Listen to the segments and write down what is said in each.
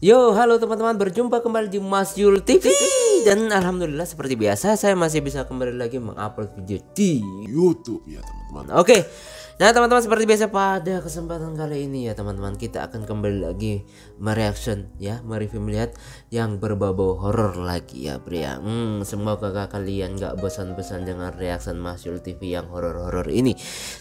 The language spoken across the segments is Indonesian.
Yo, halo teman-teman, berjumpa kembali di Mas Yul TV. Dan alhamdulillah seperti biasa saya masih bisa kembali lagi mengupload video di YouTube ya teman-teman. Oke. Nah teman-teman, seperti biasa pada kesempatan kali ini ya teman-teman, kita akan kembali lagi mereaction ya, mereview, melihat yang berbau horor lagi ya bre ya. Semoga kalian gak bosan-bosan dengan reaction Mas Yul TV yang horor-horor ini.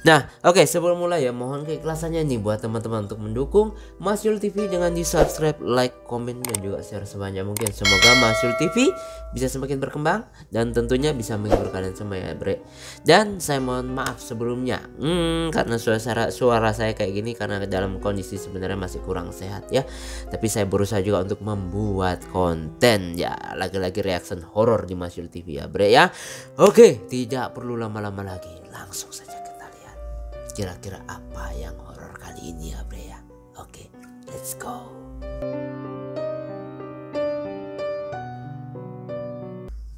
Nah oke, sebelum mulai ya, mohon keikhlasannya nih buat teman-teman untuk mendukung Mas Yul TV dengan di subscribe, like, komen, dan juga share sebanyak mungkin. Semoga Mas Yul TV bisa semakin berkembang dan tentunya bisa menghibur kalian semua ya bre. Dan saya mohon maaf sebelumnya karena suara saya kayak gini karena dalam kondisi sebenarnya masih kurang sehat ya. Tapi saya berusaha juga untuk membuat konten ya, lagi-lagi reaction horror di Mas Yul TV ya bre ya. Oke, tidak perlu lama-lama lagi, langsung saja kita lihat kira-kira apa yang horor kali ini ya bre ya. Oke, let's go.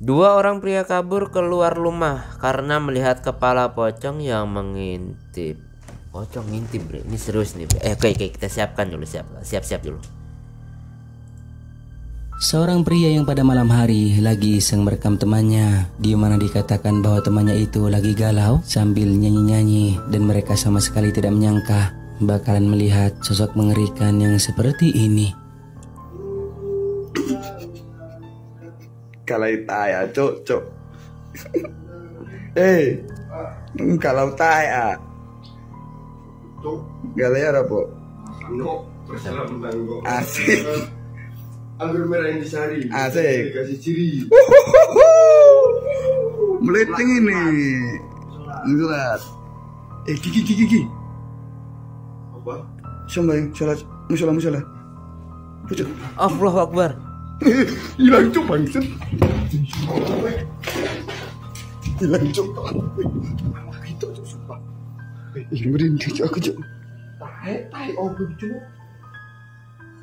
Dua orang pria kabur keluar rumah karena melihat kepala pocong yang mengintip. Pocong ngintip bre, ini serius nih bre. Oke, kita siapkan dulu, siap dulu. Seorang pria yang pada malam hari lagi iseng merekam temannya, di mana dikatakan bahwa temannya itu lagi galau sambil nyanyi-nyanyi, dan mereka sama sekali tidak menyangka bakalan melihat sosok mengerikan yang seperti ini. Kalau taya cok. Kalau taya. Galaya apa? No, terserah menanggo. Asik. Anggur merah yang disari. Asik. Kasih ciri. Meleting ini. Enggak. Gigi. Apa? Sembahyang sholat musola. Pucuk. Allahu Akbar. Hilang cok bangset. Hilang cok. Itu cok sumpah. Hilang merinding cok aku cok.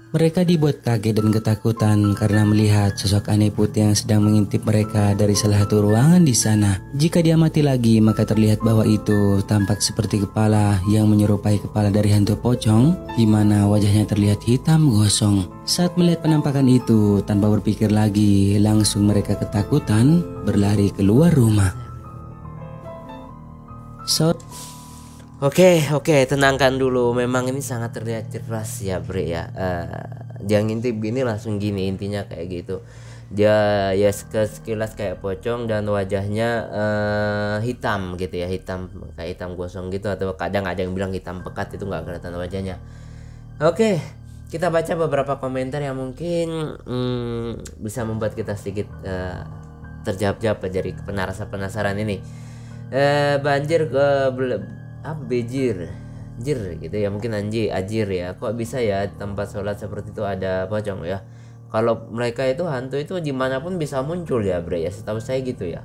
Mereka dibuat kaget dan ketakutan karena melihat sosok aneh putih yang sedang mengintip mereka dari salah satu ruangan di sana. Jika diamati lagi, maka terlihat bahwa itu tampak seperti kepala yang menyerupai kepala dari hantu pocong, di mana wajahnya terlihat hitam gosong. Saat melihat penampakan itu, tanpa berpikir lagi, langsung mereka ketakutan berlari keluar rumah. Oke, tenangkan dulu. Memang ini sangat terlihat jelas ya bre ya. Dia ngintip gini langsung gini, intinya kayak gitu. Dia ya sekilas kayak pocong dan wajahnya hitam gitu ya, hitam kayak hitam gosong gitu, atau kadang ada yang bilang hitam pekat, itu nggak kelihatan wajahnya. Oke, kita baca beberapa komentar yang mungkin bisa membuat kita sedikit terjawab dari penasaran ini. Banjir bejir gitu ya, mungkin ajir ya, kok bisa ya tempat sholat seperti itu ada pocong ya. Kalau mereka itu hantu itu dimanapun bisa muncul ya bre ya, setahu saya gitu ya.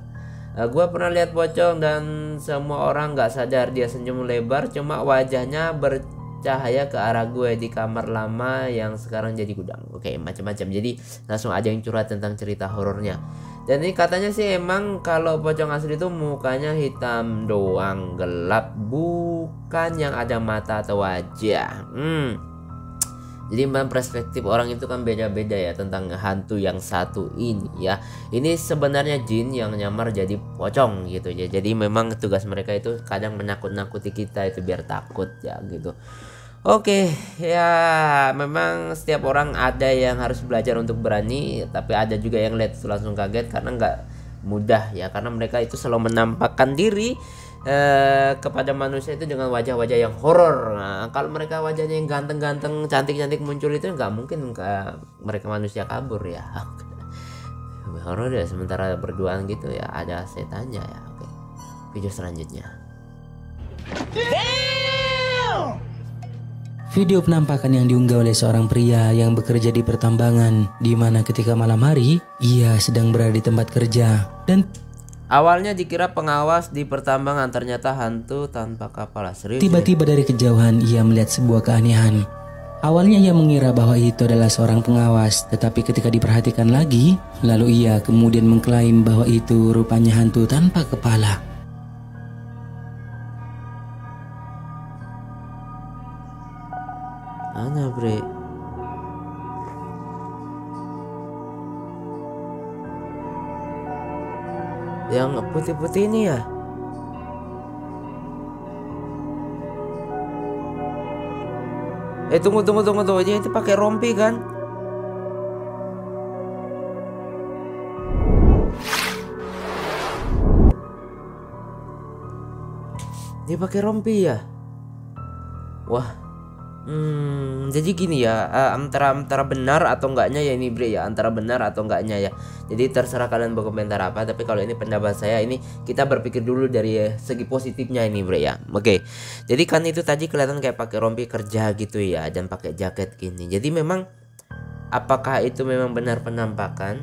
Gua pernah lihat pocong dan semua orang nggak sadar, dia senyum lebar cuma wajahnya bercahaya ke arah gue di kamar lama yang sekarang jadi gudang. Oke, macam-macam, jadi langsung ada yang curhat tentang cerita horornya. Dan ini katanya sih emang kalau pocong asli itu mukanya hitam doang, gelap, bukan yang ada mata atau wajah. Jadi memang perspektif orang itu kan beda-beda ya tentang hantu yang satu ini ya. Ini sebenarnya jin yang nyamar jadi pocong gitu ya. Jadi memang tugas mereka itu kadang menakut-nakuti kita itu biar takut ya gitu. Oke, ya memang setiap orang ada yang harus belajar untuk berani, tapi ada juga yang lihat itu langsung kaget karena nggak mudah ya, karena mereka itu selalu menampakkan diri kepada manusia itu dengan wajah-wajah yang horor. Nah, kalau mereka wajahnya yang ganteng-ganteng, cantik-cantik muncul itu nggak mungkin mereka manusia kabur ya. Horor ya, sementara berduaan gitu ya ada setannya ya. Oke, video selanjutnya. Video penampakan yang diunggah oleh seorang pria yang bekerja di pertambangan, di mana ketika malam hari ia sedang berada di tempat kerja dan awalnya dikira pengawas di pertambangan, ternyata hantu tanpa kepala. Serius tiba-tiba dari kejauhan ia melihat sebuah keanehan. Awalnya ia mengira bahwa itu adalah seorang pengawas, tetapi ketika diperhatikan lagi, lalu ia kemudian mengklaim bahwa itu rupanya hantu tanpa kepala. Mana bre? Yang putih-putih ini ya. Tunggu. Dia itu pakai rompi kan? Dia pakai rompi ya. Wah. Jadi gini ya, antara benar atau enggaknya ya ini bre ya, antara benar atau enggaknya ya. Jadi terserah kalian berkomentar apa, tapi kalau ini pendapat saya, ini kita berpikir dulu dari segi positifnya ini bre ya. Oke. Jadi kan itu tadi kelihatan kayak pakai rompi kerja gitu ya, dan pakai jaket gini. Jadi memang apakah itu memang benar penampakan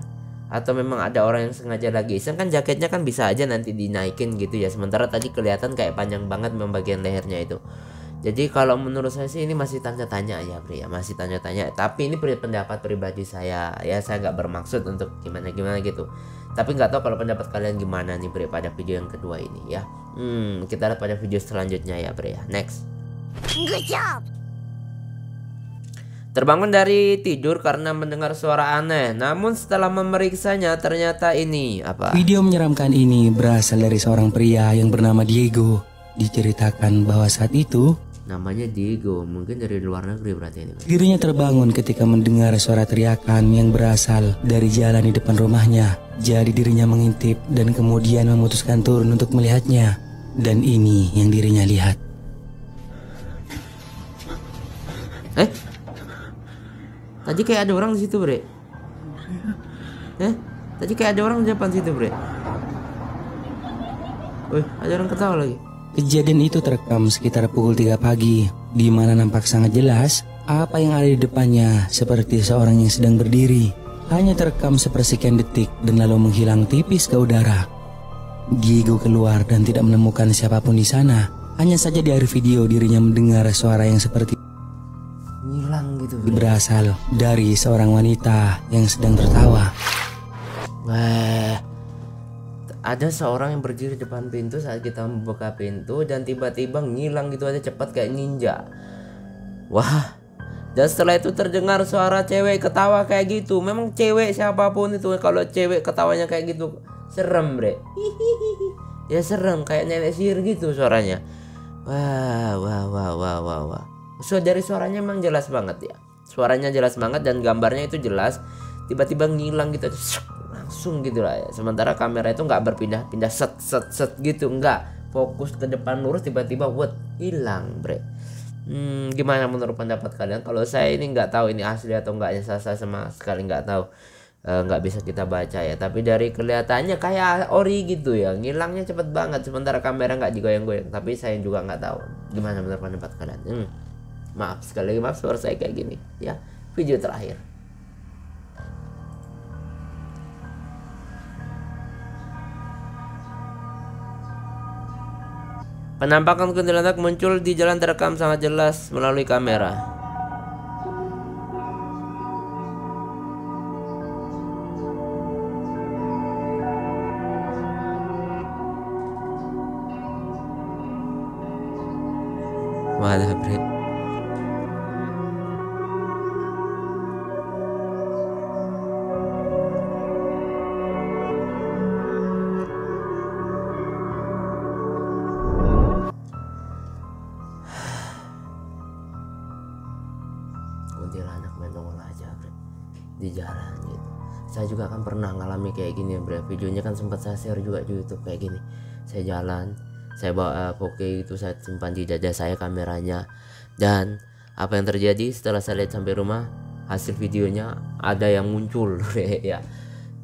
atau memang ada orang yang sengaja lagi iseng? Kan jaketnya kan bisa aja nanti dinaikin gitu ya. Sementara tadi kelihatan kayak panjang banget memang bagian lehernya itu. Jadi kalau menurut saya sih ini masih tanda tanya ya bre ya, masih tanda tanya. Tapi ini pendapat pribadi saya ya, saya nggak bermaksud untuk gimana gitu. Tapi nggak tahu kalau pendapat kalian gimana nih bre pada video yang kedua ini ya. Kita lihat pada video selanjutnya ya bre ya. Next. Good job. Terbangun dari tidur karena mendengar suara aneh. Namun setelah memeriksanya ternyata ini apa? Video menyeramkan ini berasal dari seorang pria yang bernama Diego. Diceritakan bahwa saat itu Namanya Diego, mungkin dari luar negeri berarti ini. dirinya terbangun ketika mendengar suara teriakan yang berasal dari jalan di depan rumahnya. Jadi dirinya mengintip dan kemudian memutuskan turun untuk melihatnya. Dan ini yang dirinya lihat. Tadi kayak ada orang di situ, bre. Tadi kayak ada orang di depan situ, bre. Wih, ada orang ketawa lagi. Kejadian itu terekam sekitar pukul 3 pagi, di mana nampak sangat jelas apa yang ada di depannya seperti seorang yang sedang berdiri. Hanya terekam sepersekian detik dan lalu menghilang tipis ke udara. Diego keluar dan tidak menemukan siapapun di sana. Hanya saja di akhir video dirinya mendengar suara yang seperti Ngilang gitu, bre. berasal dari seorang wanita yang sedang tertawa. Wah, ada seorang yang berdiri di depan pintu saat kita membuka pintu dan tiba-tiba ngilang gitu aja cepat kayak ninja. Wah, dan setelah itu terdengar suara cewek ketawa kayak gitu. Memang cewek siapapun itu kalau cewek ketawanya kayak gitu serem, bre. Ya serem, kayak nenek sihir gitu suaranya. Wah. So dari suaranya emang jelas banget ya. Suaranya jelas banget dan gambarnya itu jelas. Tiba-tiba ngilang gitu langsung gitu lah ya. Sementara kamera itu nggak berpindah-pindah set gitu, nggak fokus ke depan lurus tiba-tiba hilang, bre. Gimana menurut pendapat kalian? Kalau saya ini nggak tahu ini asli atau enggaknya, saya sama sekali nggak tahu, nggak bisa kita baca ya. Tapi dari kelihatannya kayak ori gitu ya, ngilangnya cepet banget. Sementara kamera nggak digoyang-goyang. Tapi saya juga nggak tahu gimana menurut pendapat kalian. Maaf sekali lagi, maaf suara saya kayak gini ya. Video terakhir. Penampakan kuntilanak muncul di jalan terekam sangat jelas melalui kamera. Wadah, bre. Kuntilanak main nongol aja, bre, di jalan gitu. Saya juga kan pernah ngalami kayak gini, bre. Videonya kan sempat saya share juga di YouTube kayak gini. Saya jalan, saya bawa poke itu, saya simpan di dada saya kameranya. Dan apa yang terjadi setelah saya lihat sampai rumah, hasil videonya ada yang muncul, bre, ya.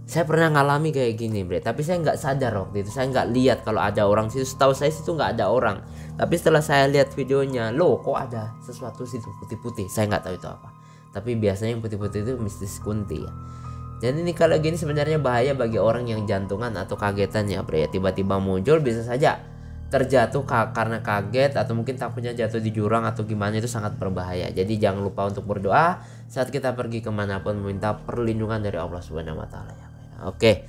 Saya pernah ngalami kayak gini, bre. Tapi saya nggak sadar waktu itu, saya nggak lihat kalau ada orang situ. Setahu saya situ nggak ada orang. Tapi setelah saya lihat videonya, loh kok ada sesuatu situ putih-putih. Saya nggak tahu itu apa. Tapi biasanya yang putih-putih itu mistis kunti ya. Jadi ini kalau gini sebenarnya bahaya bagi orang yang jantungan atau kagetan ya, bre. Tiba-tiba muncul, bisa saja terjatuh karena kaget atau mungkin takutnya jatuh di jurang atau gimana, itu sangat berbahaya. Jadi jangan lupa untuk berdoa saat kita pergi kemanapun, meminta perlindungan dari Allah Subhanahu Wa Taala ya. Oke,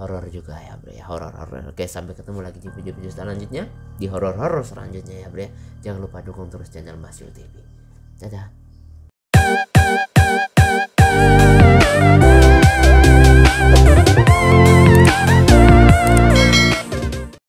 horor juga ya, bre. Horor. Oke, sampai ketemu lagi di video-video selanjutnya, di horor selanjutnya ya, bre. Jangan lupa dukung terus channel Mas Yu TV. Dadah.